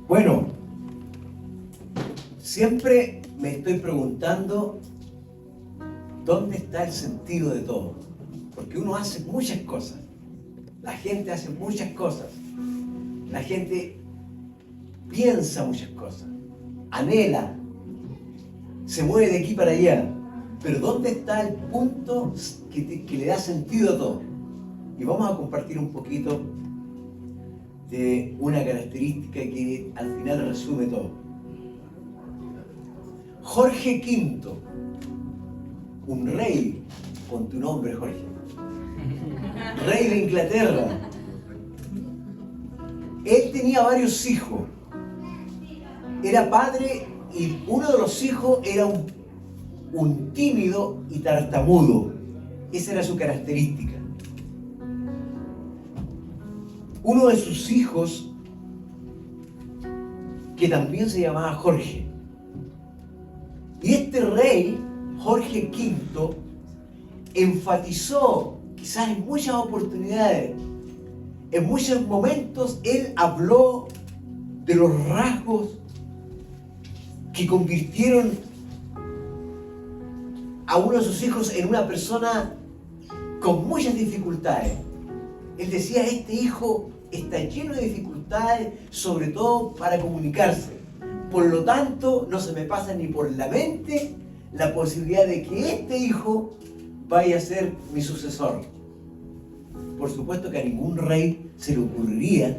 Bueno, siempre me estoy preguntando dónde está el sentido de todo. Porque uno hace muchas cosas. La gente hace muchas cosas. La gente piensa muchas cosas. Anhela. Se mueve de aquí para allá. Pero ¿dónde está el punto que le da sentido a todo? Y vamos a compartir un poquito de una característica que al final resume todo. Jorge V, un rey, con tu nombre, Jorge, rey de Inglaterra. Él tenía varios hijos. Era padre y uno de los hijos era un tímido y tartamudo. Esa era su característica. Uno de sus hijos, que también se llamaba Jorge. Y este rey, Jorge V, enfatizó, quizás en muchas oportunidades, en muchos momentos, él habló de los rasgos que convirtieron a uno de sus hijos en una persona con muchas dificultades. Él decía, este hijo está lleno de dificultades, sobre todo para comunicarse. Por lo tanto, no se me pasa ni por la mente la posibilidad de que este hijo vaya a ser mi sucesor. Por supuesto que a ningún rey se le ocurriría,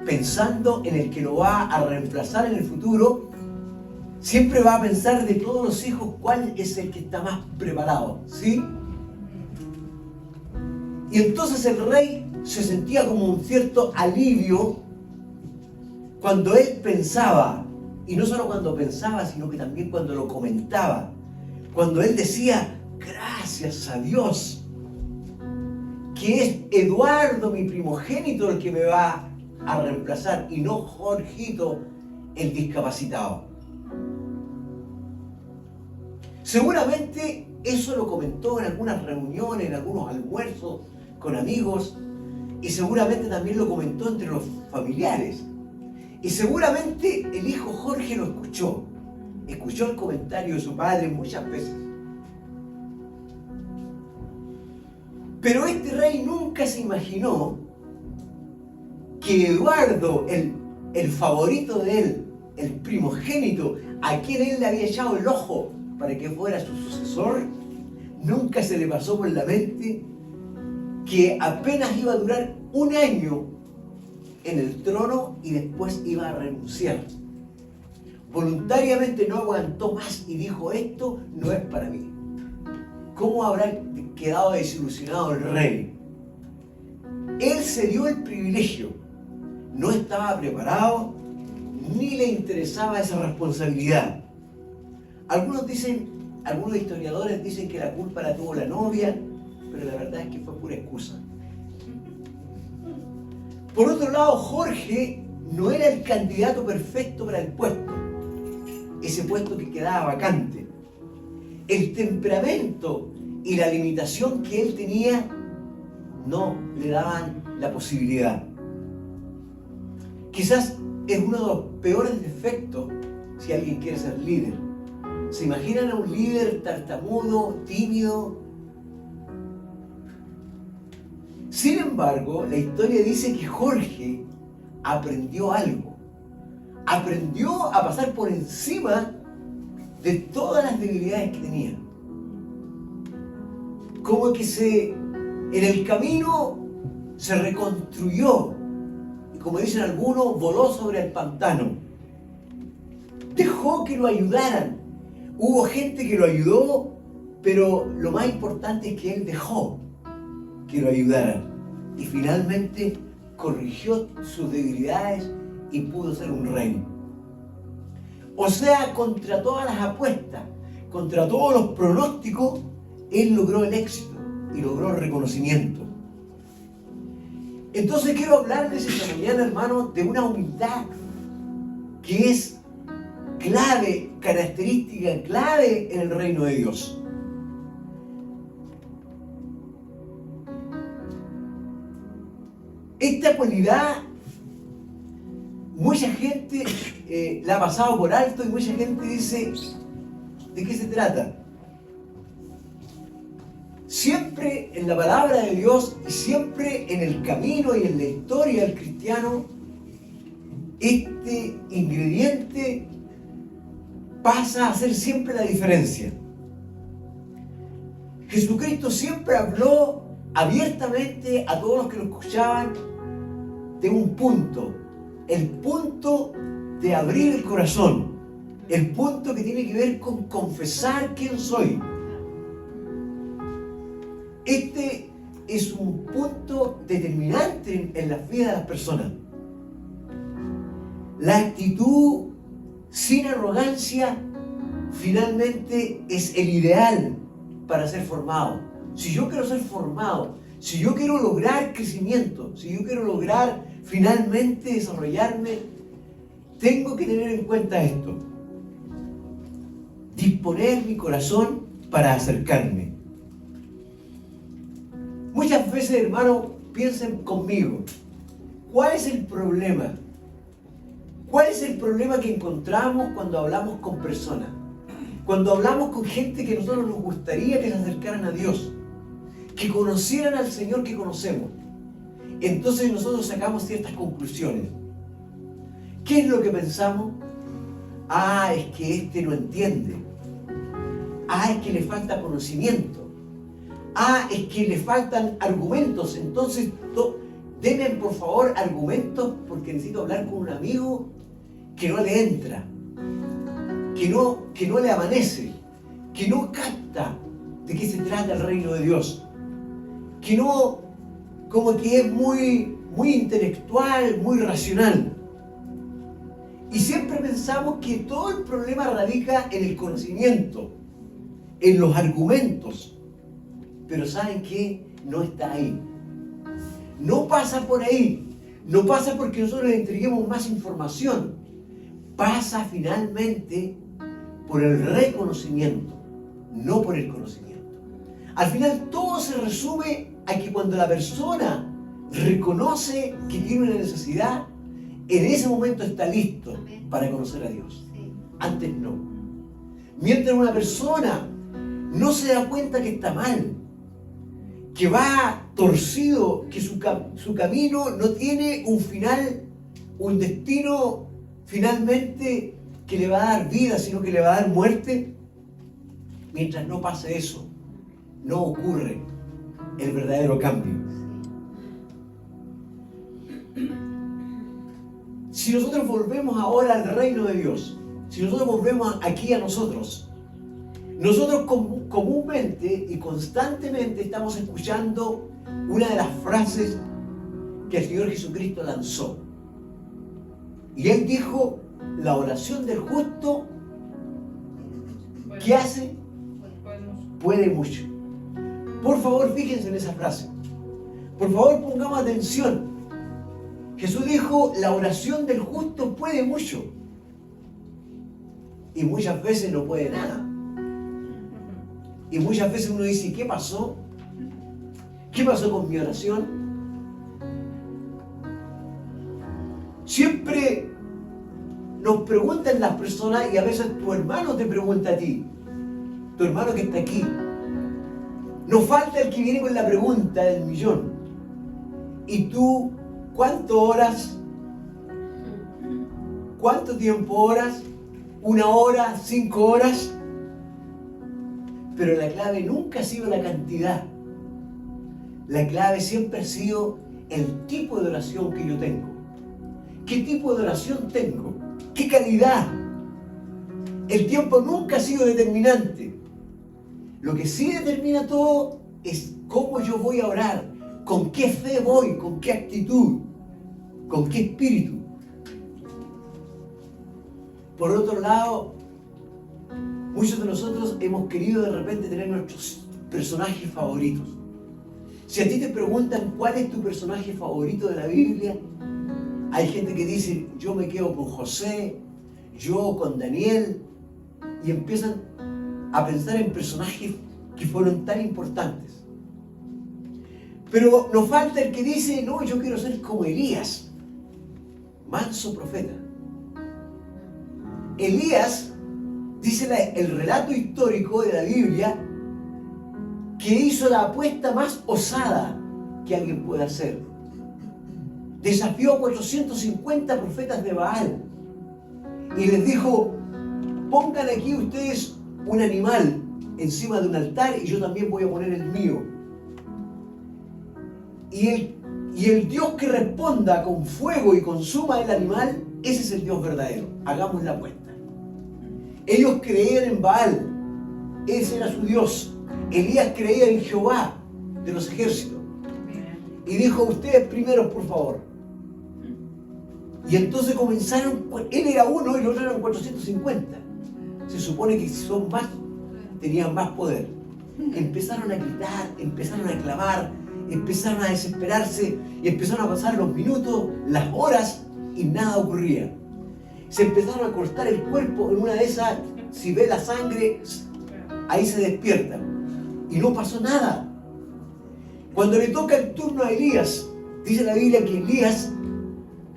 pensando en el que lo va a reemplazar en el futuro, siempre va a pensar de todos los hijos cuál es el que está más preparado, ¿sí? Y entonces el rey se sentía como un cierto alivio cuando él pensaba, y no solo cuando pensaba, sino que también cuando lo comentaba, cuando él decía, gracias a Dios, que es Eduardo, mi primogénito, el que me va a reemplazar, y no Jorgito, el discapacitado. Seguramente eso lo comentó en algunas reuniones, en algunos almuerzos con amigos, y seguramente también lo comentó entre los familiares. Y seguramente el hijo Jorge lo escuchó el comentario de su padre muchas veces. Pero este rey nunca se imaginó que Eduardo, el favorito de él, el primogénito, a quien él le había echado el ojo para que fuera su sucesor, nunca se le pasó por la mente que apenas iba a durar un año en el trono y después iba a renunciar. Voluntariamente no aguantó más y dijo, esto no es para mí. ¿Cómo habrá quedado desilusionado el rey? Él se dio el privilegio, no estaba preparado, ni le interesaba esa responsabilidad. Algunos historiadores dicen que la culpa la tuvo la novia, pero la verdad es que fue pura excusa. Por otro lado, Jorge no era el candidato perfecto para el puesto, ese puesto que quedaba vacante. El temperamento y la limitación que él tenía no le daban la posibilidad. Quizás es uno de los peores defectos si alguien quiere ser líder. ¿Se imaginan a un líder tartamudo, tímido? Sin embargo, la historia dice que Jorge aprendió algo. Aprendió a pasar por encima de todas las debilidades que tenía. Como que en el camino se reconstruyó. Y como dicen algunos, voló sobre el pantano. Dejó que lo ayudaran. Hubo gente que lo ayudó, pero lo más importante es que él dejó que lo ayudaran. Y finalmente corrigió sus debilidades y pudo ser un rey. O sea, contra todas las apuestas, contra todos los pronósticos, él logró el éxito y logró el reconocimiento. Entonces quiero hablarles esta mañana, hermanos, de una humildad que es clave, característica clave en el reino de Dios. Esta cualidad mucha gente la ha pasado por alto y mucha gente dice, ¿de qué se trata? Siempre en la palabra de Dios y siempre en el camino y en la historia del cristiano, este ingrediente pasa a ser siempre la diferencia. Jesucristo siempre habló abiertamente a todos los que lo escuchaban de un punto, el punto de abrir el corazón, el punto que tiene que ver con confesar quién soy. Este es un punto determinante en las vidas de las personas. La actitud sin arrogancia finalmente es el ideal para ser formado. Si yo quiero ser formado, si yo quiero lograr crecimiento, si yo quiero lograr finalmente desarrollarme, tengo que tener en cuenta esto. Disponer mi corazón para acercarme. Muchas veces, hermanos, piensen conmigo, ¿cuál es el problema? ¿Cuál es el problema que encontramos cuando hablamos con personas? Cuando hablamos con gente que nosotros nos gustaría que se acercaran a Dios, que conocieran al Señor que conocemos. Entonces nosotros sacamos ciertas conclusiones. ¿Qué es lo que pensamos? Ah, es que este no entiende. Ah, es que le falta conocimiento. Ah, es que le faltan argumentos. Entonces, denme por favor argumentos porque necesito hablar con un amigo que no le entra, que no le amanece, que no capta de qué se trata el reino de Dios, que no, como que es muy intelectual, muy racional. Y siempre pensamos que todo el problema radica en el conocimiento, en los argumentos. Pero ¿saben qué? No está ahí. No pasa por ahí. No pasa porque nosotros le entreguemos más información. Pasa finalmente por el reconocimiento, no por el conocimiento. Al final todo se resume a que cuando la persona reconoce que tiene una necesidad, en ese momento está listo para conocer a Dios. Antes no. Mientras una persona no se da cuenta que está mal, que va torcido, que su camino no tiene un final, un destino finalmente que le va a dar vida, sino que le va a dar muerte, mientras no pase eso, no ocurre el verdadero cambio. Si nosotros volvemos ahora al reino de Dios, si nosotros volvemos aquí a nosotros comúnmente y constantemente estamos escuchando una de las frases que el Señor Jesucristo lanzó. Y Él dijo, la oración del justo, ¿qué hace? Puede mucho. Por favor, fíjense en esa frase. Por favor, pongamos atención. Jesús dijo, la oración del justo puede mucho. Y muchas veces no puede nada. Y muchas veces uno dice, ¿qué pasó? ¿Qué pasó con mi oración? Siempre nos preguntan las personas y a veces tu hermano te pregunta a ti, tu hermano que está aquí. Nos falta el que viene con la pregunta del millón. ¿Y tú cuánto oras? ¿Cuánto tiempo oras? ¿1 hora? ¿5 horas? Pero la clave nunca ha sido la cantidad. La clave siempre ha sido el tipo de oración que yo tengo. ¿Qué tipo de oración tengo? ¿Qué calidad? El tiempo nunca ha sido determinante. Lo que sí determina todo es cómo yo voy a orar, con qué fe voy, con qué actitud, con qué espíritu. Por otro lado, muchos de nosotros hemos querido de repente tener nuestros personajes favoritos. Si a ti te preguntan cuál es tu personaje favorito de la Biblia, hay gente que dice, yo me quedo con José, yo con Daniel, y empiezan a pensar en personajes que fueron tan importantes. Pero nos falta el que dice, no, yo quiero ser como Elías. manso profeta. Elías, dice el relato histórico de la Biblia, que hizo la apuesta más osada que alguien puede hacer. Desafió a 450 profetas de Baal y les dijo: pongan aquí ustedes un animal encima de un altar y yo también voy a poner el mío. Y el Dios que responda con fuego y consuma el animal, ese es el Dios verdadero. Hagamos la apuesta. Ellos creían en Baal, ese era su Dios. Elías creía en Jehová de los ejércitos. Y dijo: ustedes primeros, por favor. Y entonces comenzaron, él era uno y los otros eran 450. Se supone que si son más, tenían más poder. Empezaron a gritar, empezaron a clamar, empezaron a desesperarse y empezaron a pasar los minutos, las horas y nada ocurría. Se empezaron a cortar el cuerpo. En una de esas, si ve la sangre, ahí se despierta. Y no pasó nada. Cuando le toca el turno a Elías, dice la Biblia que Elías,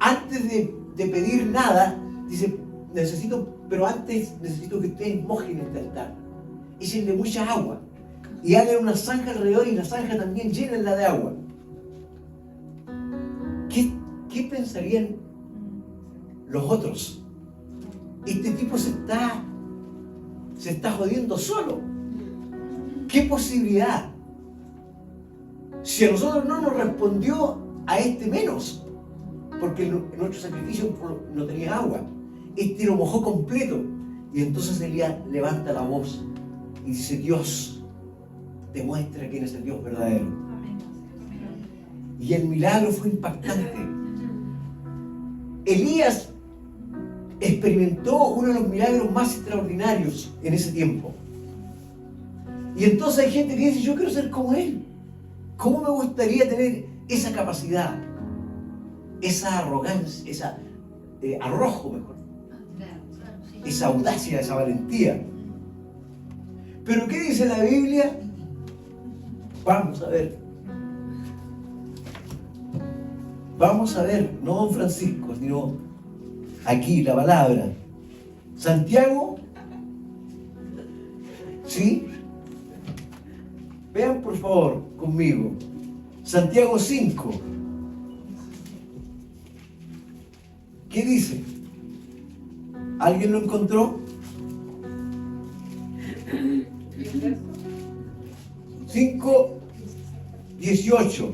antes de pedir nada, dice: pero antes necesito que ustedes mojen este altar. Échenle mucha agua y hagan una zanja alrededor, y la zanja también llénenla de agua. ¿Qué pensarían los otros? Este tipo se está jodiendo solo. ¿Qué posibilidad? Si a nosotros no nos respondió, a este menos, porque en nuestro sacrificio no tenía agua. Este lo mojó completo. Y entonces Elías levanta la voz y dice: Dios, demuestra quién es el Dios verdadero. Y el milagro fue impactante. Elías experimentó uno de los milagros más extraordinarios en ese tiempo. Y entonces hay gente que dice: yo quiero ser como él. ¿Cómo me gustaría tener esa capacidad, esa arrogancia, esa arrojo mejor, esa audacia, esa valentía? Pero ¿qué dice la Biblia? Vamos a ver. Vamos a ver, no don Francisco, sino aquí la palabra. Santiago, ¿sí? Vean por favor conmigo. Santiago 5. ¿Qué dice? ¿Alguien lo encontró? 5:18.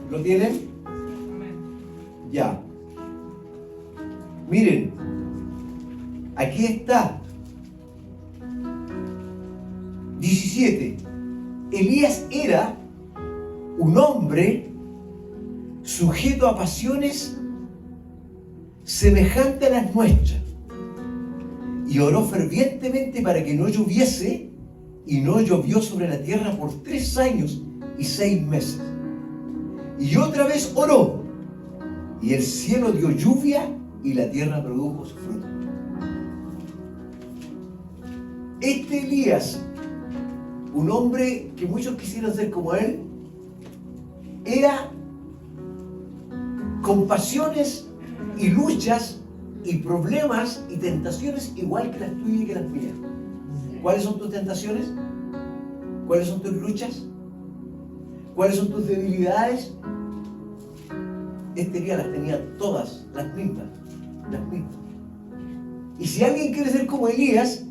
¿Lo tienen? Ya. Miren, aquí está. 17. Elías era un hombre sujeto a pasiones semejantes a las nuestras, y oró fervientemente para que no lloviese, y no llovió sobre la tierra por 3 años y 6 meses. Y otra vez oró, y el cielo dio lluvia, y la tierra produjo su fruto. Este Elías, un hombre que muchos quisieran ser como él, era con pasiones y luchas y problemas y tentaciones igual que las tuyas y que las mías. ¿Cuáles son tus tentaciones? ¿Cuáles son tus luchas? ¿Cuáles son tus debilidades? Este día las tenía todas, las mismas. Y si alguien quiere ser como Elías,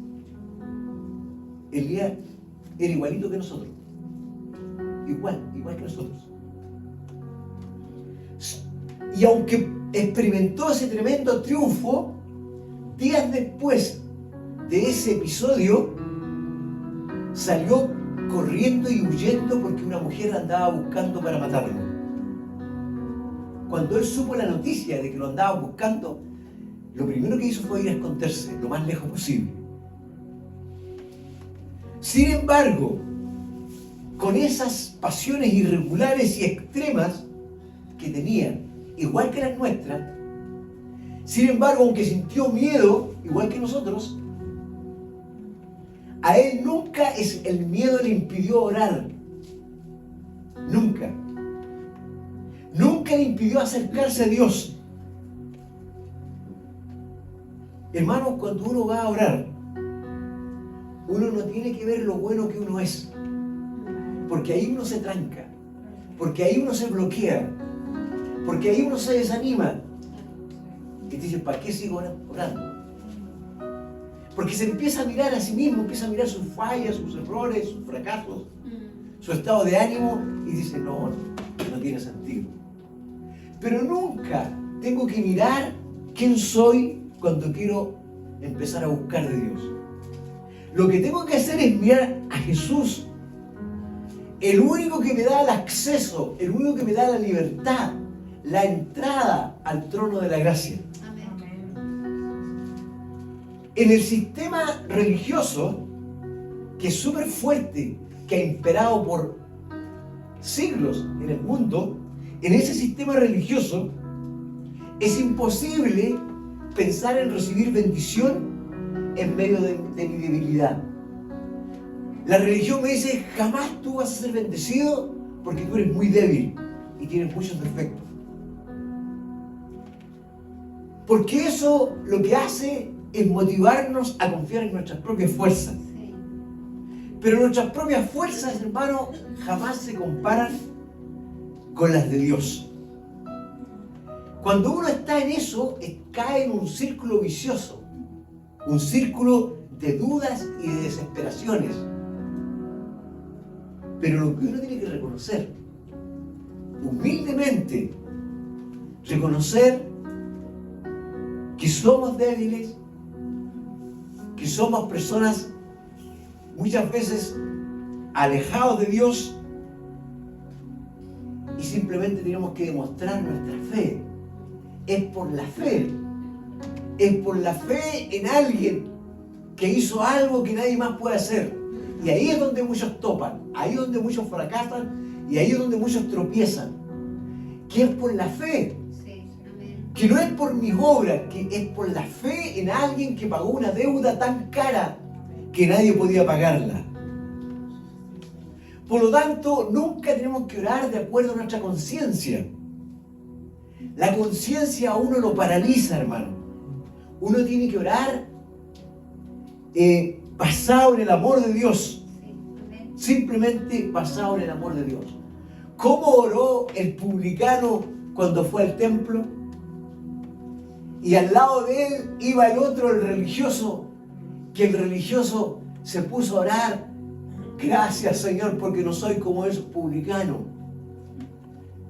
Elías era igualito que nosotros. Igual que nosotros. Y aunque experimentó ese tremendo triunfo, días después de ese episodio, salió corriendo y huyendo porque una mujer andaba buscando para matarlo. Cuando él supo la noticia de que lo andaban buscando, lo primero que hizo fue ir a esconderse lo más lejos posible. Sin embargo, con esas pasiones irregulares y extremas que tenía, igual que las nuestras, sin embargo, aunque sintió miedo, igual que nosotros, a él nunca el miedo le impidió orar. Nunca. nunca le impidió acercarse a Dios. Hermanos, cuando uno va a orar, uno no tiene que ver lo bueno que uno es, porque ahí uno se tranca, porque ahí uno se bloquea, porque ahí uno se desanima y te dice, ¿para qué sigo orando? Porque se empieza a mirar a sí mismo, empieza a mirar sus fallas, sus errores, sus fracasos, su estado de ánimo y dice, no tiene sentido. Pero nunca tengo que mirar quién soy cuando quiero empezar a buscar de Dios. Lo que tengo que hacer es mirar a Jesús, el único que me da el acceso, el único que me da la libertad, la entrada al trono de la gracia. En el sistema religioso, que es súper fuerte, que ha imperado por siglos en el mundo, en ese sistema religioso es imposible pensar en recibir bendición en medio de mi debilidad. La religión me dice, jamás tú vas a ser bendecido porque tú eres muy débil y tienes muchos defectos. Porque eso lo que hace es motivarnos a confiar en nuestras propias fuerzas. Pero nuestras propias fuerzas, hermano, jamás se comparan con las de Dios. Cuando uno está en eso, cae en un círculo vicioso, un círculo de dudas y de desesperaciones. Pero lo que uno tiene que reconocer, humildemente, reconocer que somos débiles, que somos personas muchas veces alejados de Dios y simplemente tenemos que demostrar nuestra fe. Es por la fe en alguien que hizo algo que nadie más puede hacer. Y ahí es donde muchos topan, ahí es donde muchos fracasan y ahí es donde muchos tropiezan. Que es por la fe. Que no es por mis obras, que es por la fe en alguien que pagó una deuda tan cara que nadie podía pagarla. Por lo tanto, nunca tenemos que orar de acuerdo a nuestra conciencia. La conciencia a uno lo paraliza, hermano. Uno tiene que orar basado en el amor de Dios. Simplemente basado en el amor de Dios. ¿Cómo oró el publicano cuando fue al templo? Y al lado de él iba el otro, el religioso, que el religioso se puso a orar. Gracias, Señor, porque no soy como esos publicanos.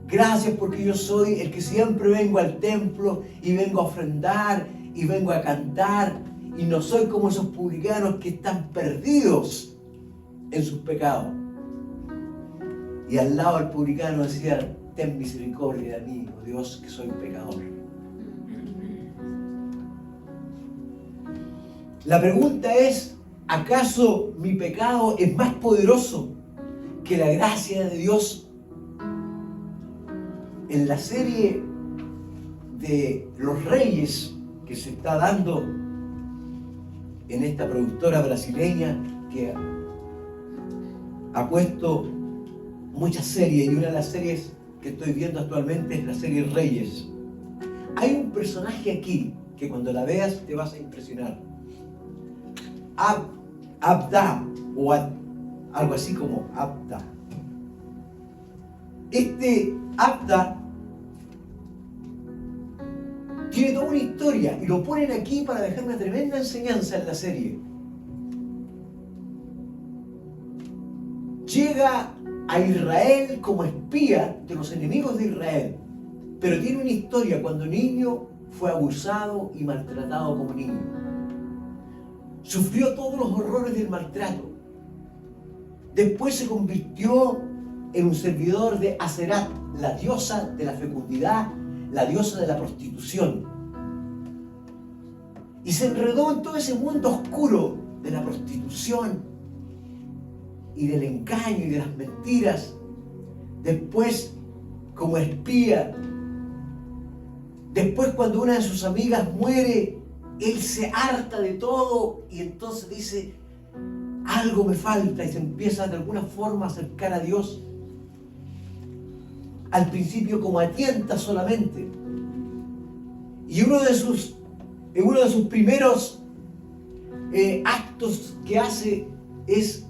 Gracias porque yo soy el que siempre vengo al templo y vengo a ofrendar y vengo a cantar y no soy como esos publicanos que están perdidos en sus pecados. Y al lado del publicano decía, ten misericordia de mí, oh Dios, que soy pecador. La pregunta es, ¿acaso mi pecado es más poderoso que la gracia de Dios? En la serie de Los Reyes que se está dando en esta productora brasileña que ha puesto muchas series, y una de las series que estoy viendo actualmente es la serie Reyes. Hay un personaje aquí que cuando la veas te vas a impresionar. Abda, o algo así como Abda. Este Abda tiene toda una historia y lo ponen aquí para dejar una tremenda enseñanza en la serie. Llega a Israel como espía de los enemigos de Israel, pero tiene una historia. Cuando niño fue abusado y maltratado como niño. Sufrió todos los horrores del maltrato. Después se convirtió en un servidor de Aserat, la diosa de la fecundidad, la diosa de la prostitución. Y se enredó en todo ese mundo oscuro de la prostitución y del engaño y de las mentiras. Después, como espía, después cuando una de sus amigas muere, él se harta de todo y entonces dice, algo me falta, y se empieza de alguna forma a acercar a Dios. al principio como a tientas solamente. Y uno de sus primeros actos que hace es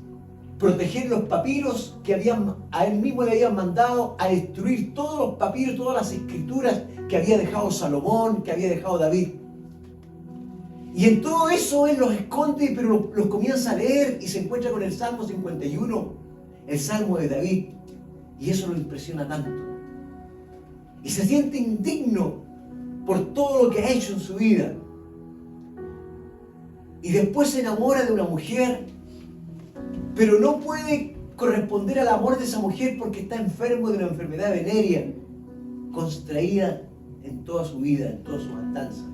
proteger los papiros que a él mismo le habían mandado a destruir todos los papiros, todas las escrituras que había dejado Salomón, que había dejado David. Y en todo eso él los esconde, pero los comienza a leer y se encuentra con el Salmo 51, el Salmo de David. Y eso lo impresiona tanto. Y se siente indigno por todo lo que ha hecho en su vida. Y después se enamora de una mujer, pero no puede corresponder al amor de esa mujer porque está enfermo de una enfermedad venérea, contraída en toda su vida, en todas sus andanzas.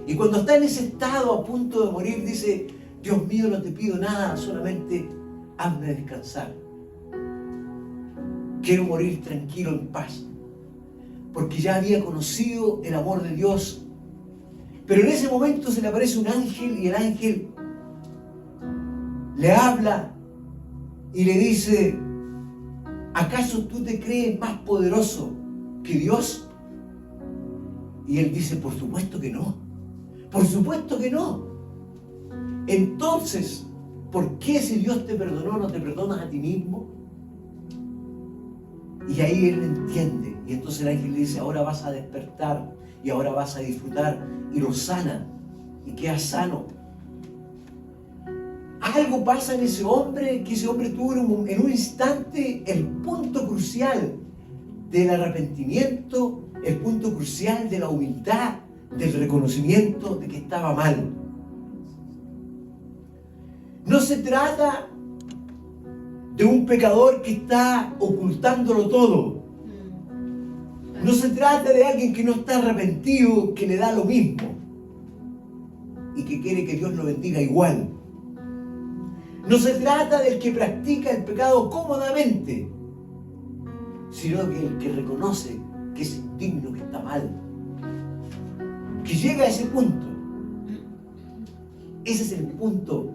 Y cuando está en ese estado a punto de morir, dice: Dios mío, no te pido nada, solamente hazme descansar. Quiero morir tranquilo, en paz, porque ya había conocido el amor de Dios. Pero en ese momento se le aparece un ángel y el ángel le habla y le dice: ¿acaso tú te crees más poderoso que Dios? Y él dice: por supuesto que no, por supuesto que no. Entonces, ¿por qué si Dios te perdonó no te perdonas a ti mismo? Y ahí él entiende, y entonces el ángel le dice: ahora vas a despertar y ahora vas a disfrutar, y lo sana y queda sano. Algo pasa en ese hombre, que ese hombre tuvo en un instante el punto crucial del arrepentimiento, el punto crucial de la humildad, del reconocimiento de que estaba mal. No se trata de un pecador que está ocultándolo todo. No se trata de alguien que no está arrepentido, que le da lo mismo y que quiere que Dios lo bendiga igual. No se trata del que practica el pecado cómodamente, sino que el que reconoce que es indigno, que está mal, que llega a ese punto. Ese es el punto.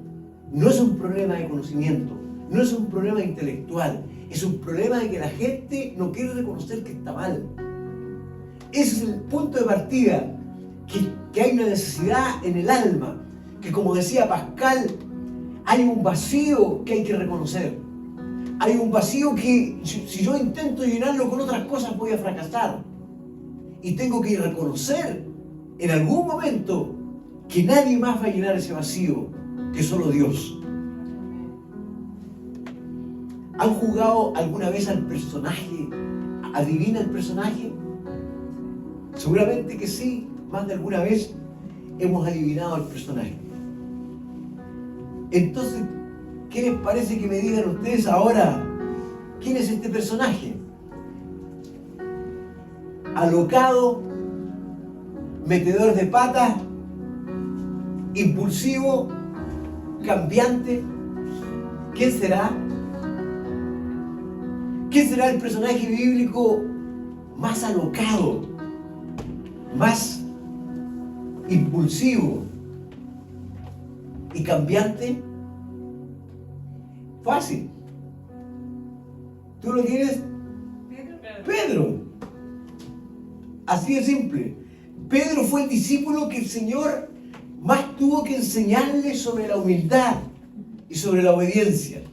No es un problema de conocimiento, no es un problema intelectual, es un problema de que la gente no quiere reconocer que está mal. Ese es el punto de partida, que hay una necesidad en el alma, que como decía Pascal, hay un vacío que hay que reconocer. Hay un vacío que si yo intento llenarlo con otras cosas voy a fracasar. Y tengo que reconocer en algún momento que nadie más va a llenar ese vacío, que solo Dios. ¿Han jugado alguna vez al personaje? ¿Adivina el personaje? Seguramente que sí, más de alguna vez hemos adivinado al personaje. Entonces, ¿qué les parece que me digan ustedes ahora? ¿Quién es este personaje? Alocado, metedor de patas, impulsivo, cambiante. ¿Quién será? ¿Quién será el personaje bíblico más alocado, más impulsivo y cambiante? Fácil. ¿Tú lo tienes? Pedro. Así de simple. Pedro fue el discípulo que el Señor más tuvo que enseñarle sobre la humildad y sobre la obediencia,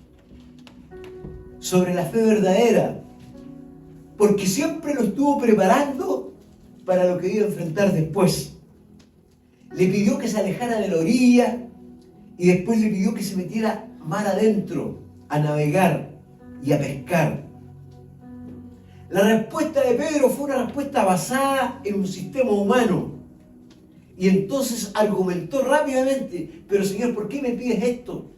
sobre la fe verdadera, porque siempre lo estuvo preparando para lo que iba a enfrentar después. Le pidió que se alejara de la orilla y después le pidió que se metiera mar adentro a navegar y a pescar. La respuesta de Pedro fue una respuesta basada en un sistema humano. Y entonces argumentó rápidamente: pero Señor, ¿por qué me pides esto?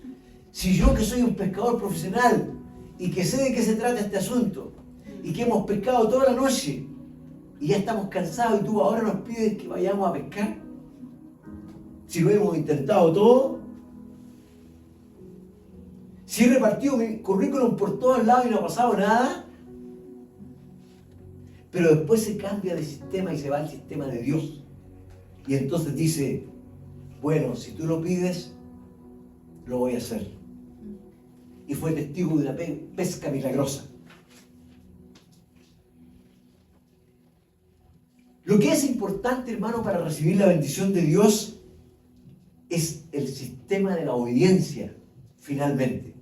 Si yo, que soy un pescador profesional y que sé de qué se trata este asunto y que hemos pescado toda la noche y ya estamos cansados, y tú ahora nos pides que vayamos a pescar, si lo hemos intentado todo, si he repartido mi currículum por todos lados y no ha pasado nada. Pero después se cambia de sistema y se va al sistema de Dios. Y entonces dice: bueno, si tú lo pides, lo voy a hacer. Y fue testigo de una pesca milagrosa. Lo que es importante, hermano, para recibir la bendición de Dios es el sistema de la obediencia, finalmente.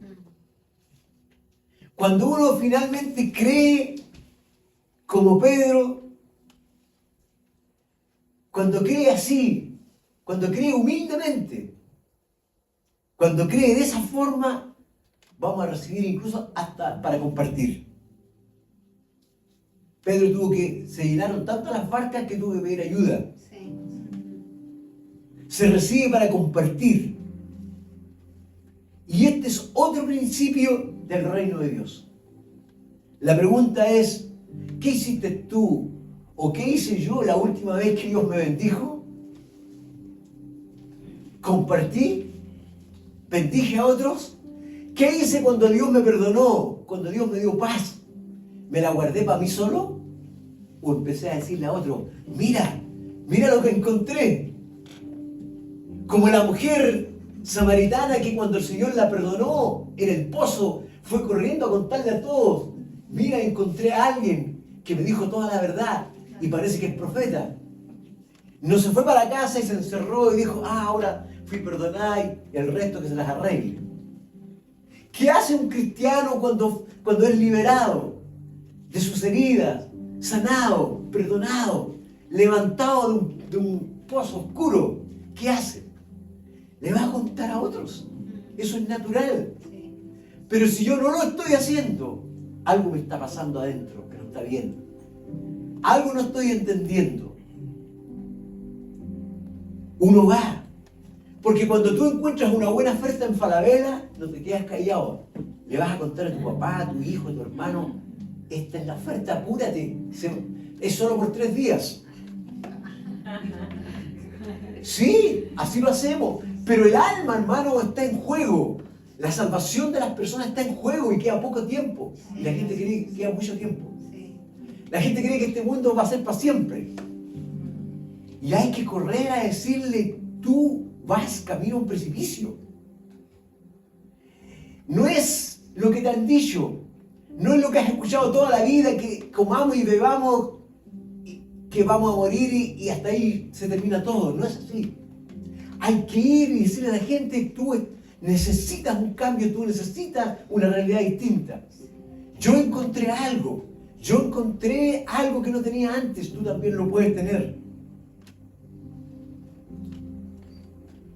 Cuando uno finalmente cree, como Pedro, cuando cree así, cuando cree humildemente, cuando cree de esa forma, vamos a recibir incluso hasta para compartir. Pedro se llenaron tanto las barcas que tuvo que pedir ayuda. Sí. Se recibe para compartir. Y este es otro principio del reino de Dios. La pregunta es, ¿qué hiciste tú o qué hice yo la última vez que Dios me bendijo? ¿Compartí? ¿Bendije a otros? ¿Qué hice cuando Dios me perdonó? Cuando Dios me dio paz. ¿Me la guardé para mí solo? ¿O empecé a decirle a otro, mira lo que encontré? Como la mujer samaritana que cuando el Señor la perdonó en el pozo, fue corriendo a contarle a todos, mira, encontré a alguien que me dijo toda la verdad y parece que es profeta. No se fue para casa y se encerró y dijo, ahora fui perdonada y el resto que se las arregle. ¿Qué hace un cristiano cuando es liberado de sus heridas, sanado, perdonado, levantado de un pozo oscuro? ¿Qué hace? Le va a contar a otros. Eso es natural. Pero si yo no lo estoy haciendo, algo me está pasando adentro que no está bien. Algo no estoy entendiendo. Uno va. Porque cuando tú encuentras una buena oferta en Falabella, no te quedas callado. Le vas a contar a tu papá, a tu hijo, a tu hermano, esta es la oferta, apúrate. Es solo por 3 días. Sí, así lo hacemos. Pero el alma, hermano, está en juego. La salvación de las personas está en juego y queda poco tiempo. Y la gente cree que queda mucho tiempo. La gente cree que este mundo va a ser para siempre. Y hay que correr a decirle, tú vas camino a un precipicio. No es lo que te han dicho. No es lo que has escuchado toda la vida, que comamos y bebamos, que vamos a morir y hasta ahí se termina todo. No es así. Hay que ir y decirle a la gente, tú necesitas un cambio, tú necesitas una realidad distinta. Yo encontré algo que no tenía antes, tú también lo puedes tener.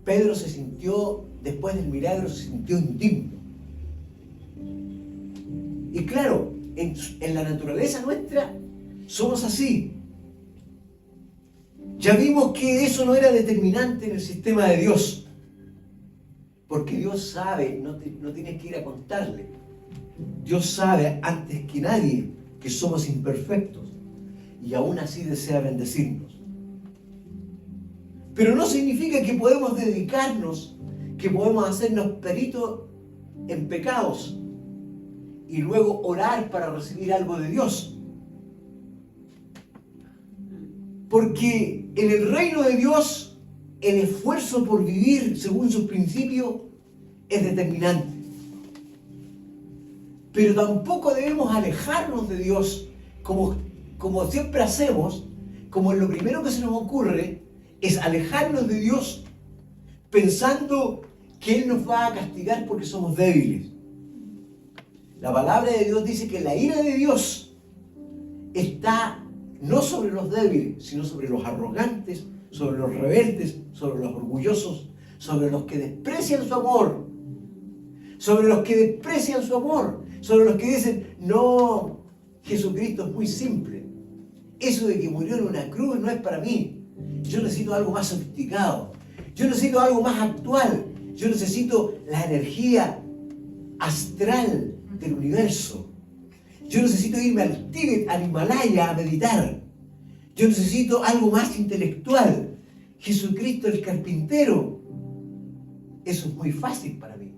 Pedro se sintió, después del milagro, se sintió indigno. Y claro, en la naturaleza nuestra somos así. Ya vimos que eso no era determinante en el sistema de Dios. Porque Dios sabe, no tienes que ir a contarle. Dios sabe antes que nadie que somos imperfectos y aún así desea bendecirnos. Pero no significa que podemos dedicarnos, que podemos hacernos peritos en pecados y luego orar para recibir algo de Dios. Porque en el reino de Dios, el esfuerzo por vivir según sus principios es determinante. Pero tampoco debemos alejarnos de Dios como siempre hacemos, como lo primero que se nos ocurre es alejarnos de Dios pensando que Él nos va a castigar porque somos débiles. La palabra de Dios dice que la ira de Dios está no sobre los débiles, sino sobre los arrogantes, sobre los rebeldes, sobre los orgullosos, sobre los que desprecian su amor, sobre los que desprecian su amor, sobre los que dicen, no, Jesucristo es muy simple. Eso de que murió en una cruz no es para mí. Yo necesito algo más sofisticado. Yo necesito algo más actual. Yo necesito la energía astral del universo. Yo necesito irme al Tíbet, al Himalaya a meditar. Yo necesito algo más intelectual. Jesucristo el carpintero. Eso es muy fácil para mí.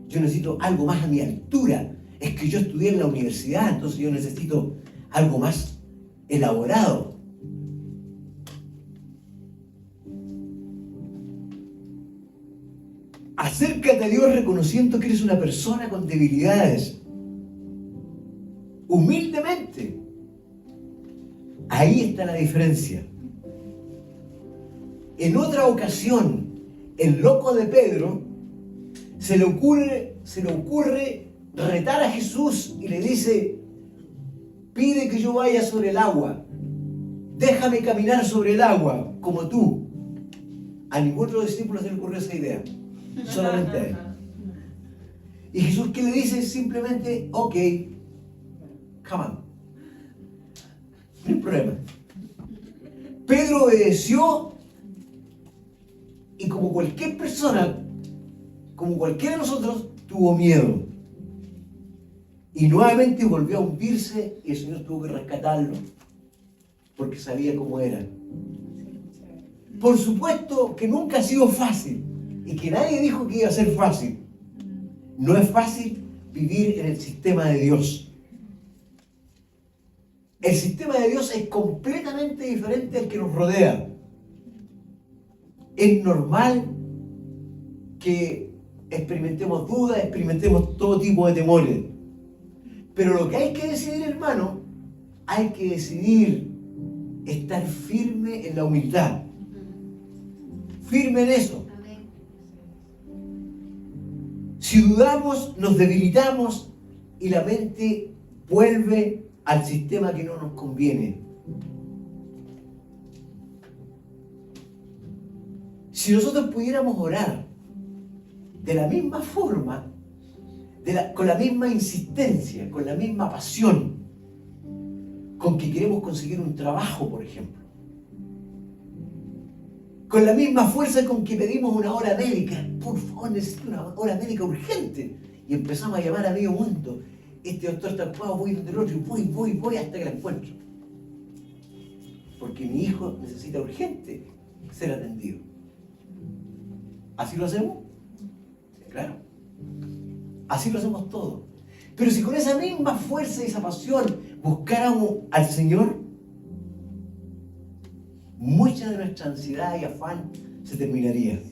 Yo necesito algo más a mi altura. Es que yo estudié en la universidad, entonces yo necesito algo más elaborado. Acércate a Dios reconociendo que eres una persona con debilidades. Humildemente. Ahí está la diferencia. En otra ocasión, el loco de Pedro se le ocurre retar a Jesús y le dice: pide que yo vaya sobre el agua, déjame caminar sobre el agua como tú. A ningún otro discípulo se le ocurrió esa idea, solamente a él. Y Jesús, ¿qué le dice? Simplemente: ok, come on, no hay problema. Pedro obedeció, y como cualquier persona, como cualquiera de nosotros, tuvo miedo. Y nuevamente volvió a hundirse, y el Señor tuvo que rescatarlo, porque sabía cómo era. Por supuesto que nunca ha sido fácil, y que nadie dijo que iba a ser fácil. No es fácil vivir en el sistema de Dios. El sistema de Dios es completamente diferente al que nos rodea. Es normal que experimentemos dudas, experimentemos todo tipo de temores. Pero lo que hay que decidir, hermano, hay que decidir estar firme en la humildad. Firme en eso. Si dudamos, nos debilitamos y la mente vuelve al sistema que no nos conviene. Si nosotros pudiéramos orar de la misma forma, con la misma insistencia, con la misma pasión, con que queremos conseguir un trabajo, por ejemplo, con la misma fuerza con que pedimos una hora médica, por favor, necesito una hora médica urgente, y empezamos a llamar a medio mundo: este doctor está ocupado, voy donde el otro, voy hasta que la encuentro, porque mi hijo necesita urgente ser atendido. ¿Así lo hacemos? Claro. Así lo hacemos todos. Pero si con esa misma fuerza y esa pasión buscáramos al Señor, mucha de nuestra ansiedad y afán se terminaría.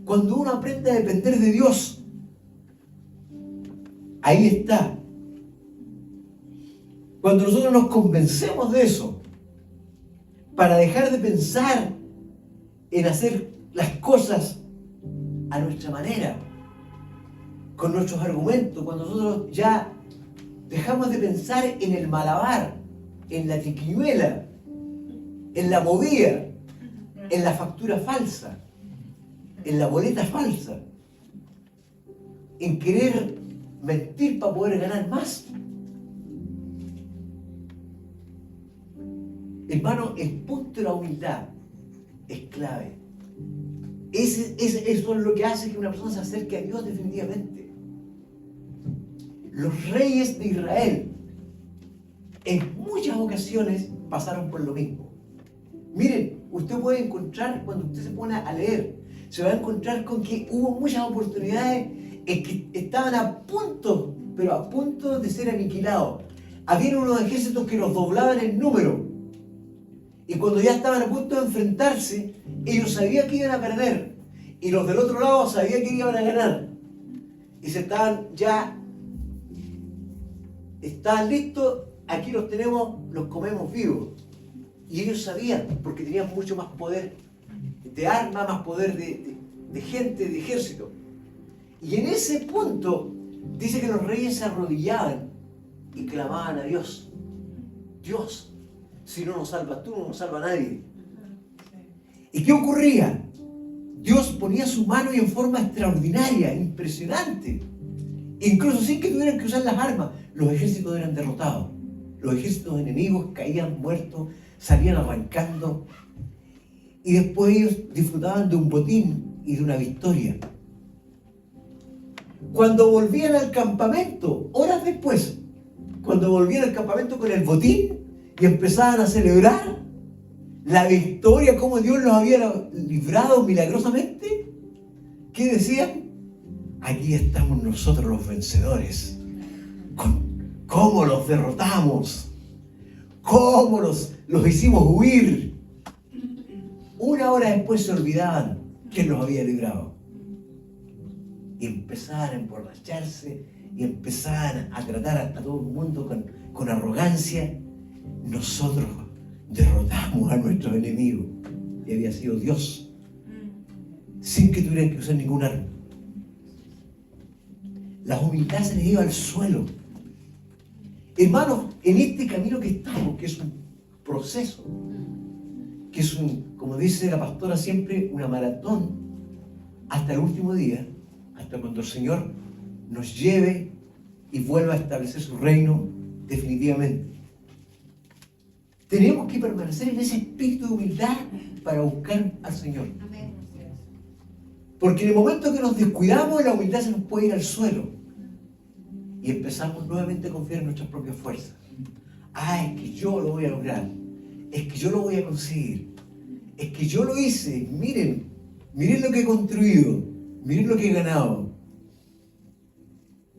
Cuando uno aprende a depender de Dios, ahí está. Cuando nosotros nos convencemos de eso, para dejar de pensar en hacer las cosas a nuestra manera, con nuestros argumentos, cuando nosotros ya dejamos de pensar en el malabar, en la triquiñuela, en la movida, en la factura falsa, en la boleta falsa, en querer mentir para poder ganar más. Hermano, el punto de la humildad es clave. Eso es lo que hace que una persona se acerque a Dios definitivamente. Los reyes de Israel en muchas ocasiones pasaron por lo mismo. Miren, usted puede encontrar, cuando usted se pone a leer, se va a encontrar con que hubo muchas oportunidades en que estaban a punto, pero a punto de ser aniquilados. Habían unos ejércitos que los doblaban en número. Y cuando ya estaban a punto de enfrentarse, ellos sabían que iban a perder. Y los del otro lado sabían que iban a ganar. Y estaban listos, aquí los tenemos, los comemos vivos. Y ellos sabían, porque tenían mucho más poder de arma, más poder de gente, de ejército. Y en ese punto, dice que los reyes se arrodillaban y clamaban a Dios. Dios, si no nos salvas tú, no nos salva nadie. ¿Y qué ocurría? Dios ponía su mano y en forma extraordinaria, impresionante. Incluso sin que tuvieran que usar las armas, los ejércitos eran derrotados. Los ejércitos enemigos caían muertos, salían arrancando. Y después ellos disfrutaban de un botín y de una victoria. Cuando volvían al campamento, horas después, cuando volvían al campamento con el botín y empezaban a celebrar la victoria, cómo Dios los había librado milagrosamente, ¿qué decían? Aquí estamos nosotros los vencedores. ¿Cómo los derrotamos? ¿Cómo los hicimos huir? Una hora después se olvidaban quién los había librado. Y empezaban a emborracharse y empezaban a tratar a todo el mundo con arrogancia, nosotros derrotamos a nuestro enemigo, y había sido Dios, sin que tuvieran que usar ningún arma. La humildad se les iba al suelo. Hermanos, en este camino que estamos, que es un proceso, que es como dice la pastora siempre, una maratón, hasta el último día, hasta cuando el Señor nos lleve y vuelva a establecer su reino definitivamente. Tenemos que permanecer en ese espíritu de humildad para buscar al Señor. Porque en el momento que nos descuidamos, la humildad se nos puede ir al suelo. Y empezamos nuevamente a confiar en nuestras propias fuerzas. Ah, es que yo lo voy a lograr. Es que yo lo voy a conseguir. Es que yo lo hice. Miren lo que he construido. Miren lo que he ganado.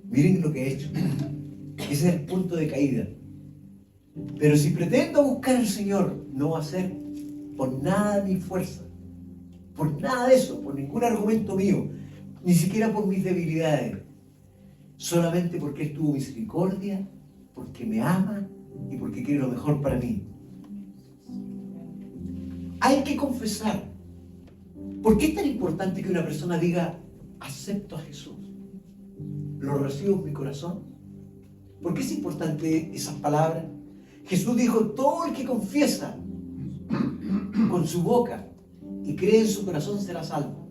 Miren lo que he hecho. Ese es el punto de caída. Pero si pretendo buscar al Señor, no va a ser por nada de mi fuerza. Por nada de eso, por ningún argumento mío, ni siquiera por mis debilidades, solamente porque Él tuvo misericordia, porque me ama y porque quiere lo mejor para mí. Hay que confesar. ¿Por qué es tan importante que una persona diga, acepto a Jesús? ¿Lo recibo en mi corazón? ¿Por qué es importante esas palabras? Jesús dijo, todo el que confiesa con su boca y cree en su corazón será salvo.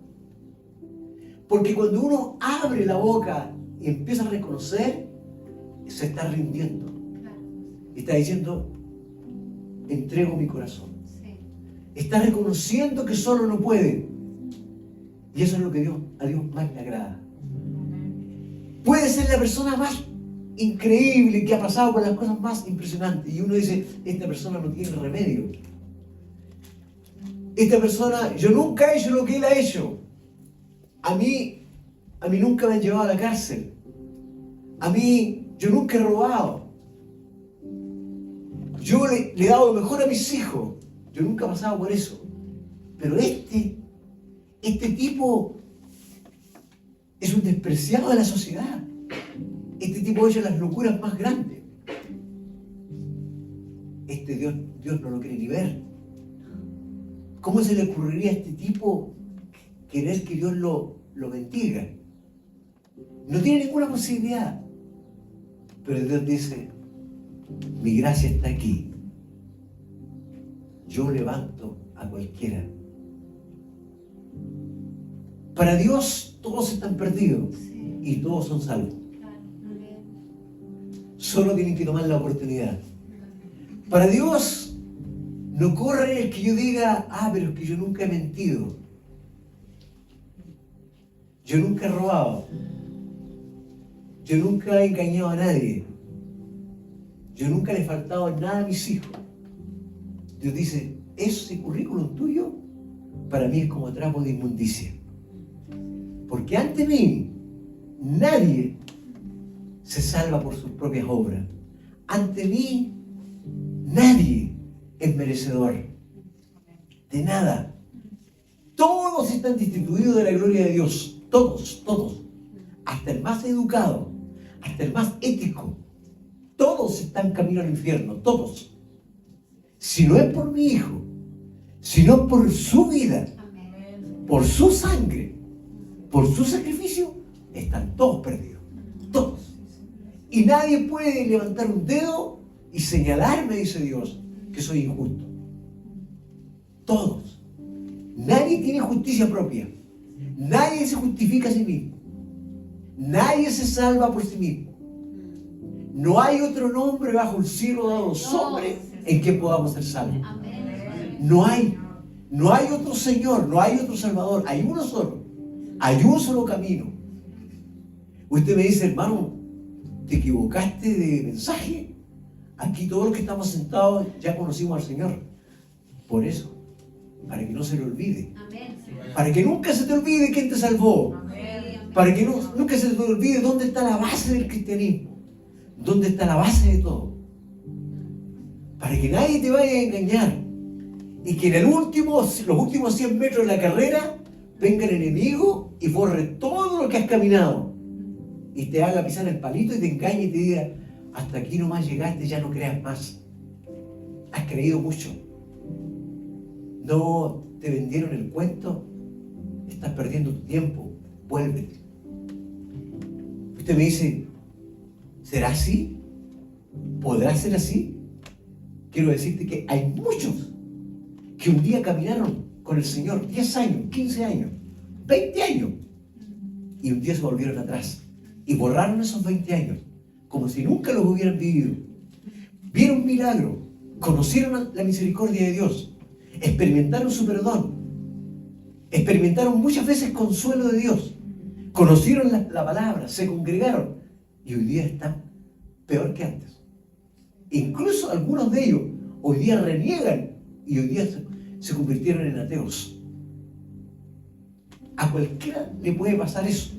Porque cuando uno abre la boca y empieza a reconocer, se está rindiendo. Está diciendo, entrego mi corazón. Está reconociendo que solo no puede. Y eso es lo que a Dios más le agrada. Puede ser la persona más increíble que ha pasado por las cosas más impresionantes. Y uno dice, esta persona no tiene remedio. Esta persona, yo nunca he hecho lo que él ha hecho. A mí nunca me han llevado a la cárcel. Yo nunca he robado. Yo le he dado lo mejor a mis hijos. Yo nunca he pasado por eso. Pero este tipo es un despreciado de la sociedad. Este tipo ha hecho las locuras más grandes. Dios no lo quiere ni ver. ¿Cómo se le ocurriría a este tipo querer que Dios lo bendiga? No tiene ninguna posibilidad. Pero Dios dice, mi gracia está aquí. Yo levanto a cualquiera. Para Dios todos están perdidos y todos son salvos. Solo tienen que tomar la oportunidad. Para Dios no corre el que yo diga, pero es que yo nunca he mentido. Yo nunca he robado. Yo nunca he engañado a nadie. Yo nunca le he faltado nada a mis hijos. Dios dice, ese currículum tuyo para mí es como trapo de inmundicia. Porque ante mí nadie se salva por sus propias obras. Ante mí nadie es merecedor de nada. Todos están destituidos de la gloria de Dios. Todos. Hasta el más educado, hasta el más ético. Todos están camino al infierno, todos. Si no es por mi hijo, si no es por su vida, por su sangre, por su sacrificio, están todos perdidos. Todos. Y nadie puede levantar un dedo y señalarme, dice Dios, que soy injusto. Todos. Nadie tiene justicia propia. Nadie se justifica a sí mismo. Nadie se salva por sí mismo. No hay otro nombre bajo el cielo dado a los hombres en que podamos ser salvos. No hay otro Señor, no hay otro Salvador. Hay uno solo. Hay un solo camino. Usted me dice, hermano, ¿te equivocaste de mensaje? Aquí todos los que estamos sentados ya conocimos al Señor. Por eso, para que no se le olvide. Para que nunca se te olvide quién te salvó. Para que nunca se te olvide dónde está la base del cristianismo. Dónde está la base de todo. Para que nadie te vaya a engañar. Y que en los últimos 100 metros de la carrera venga el enemigo y borre todo lo que has caminado. Y te haga pisar el palito y te engañe y te diga, hasta aquí nomás llegaste, ya no creas más. has creído mucho. No te vendieron el cuento. Estás perdiendo tu tiempo. Vuélvete. Usted me dice, ¿será así? ¿Podrá ser así? Quiero decirte que hay muchos que un día caminaron con el Señor 10 años, 15 años, 20 años, y un día se volvieron atrás y borraron esos 20 años como si nunca los hubieran vivido. Vieron milagros, conocieron la misericordia de Dios, experimentaron su perdón, experimentaron muchas veces consuelo de Dios, conocieron la palabra, se congregaron y hoy día están peor que antes. Incluso algunos de ellos hoy día reniegan y hoy día se convirtieron en ateos. A cualquiera le puede pasar eso,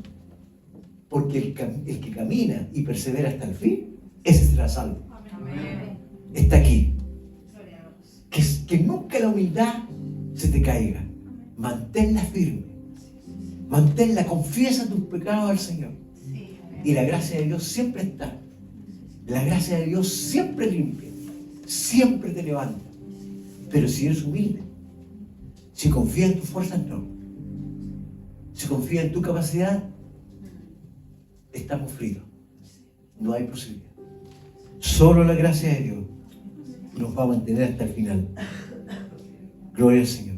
porque el que camina y persevera hasta el fin, ese será salvo. Amén. Está aquí. Que nunca la humildad se te caiga. Manténla firme. Manténla, confiesa tus pecados al Señor. Y la gracia de Dios siempre está. La gracia de Dios siempre limpia. Siempre te levanta. Pero si eres humilde, si confías en tus fuerzas, no. Si confías en tu capacidad, estamos fritos. No hay posibilidad. Solo la gracia de Dios nos va a mantener hasta el final. Gloria al Señor.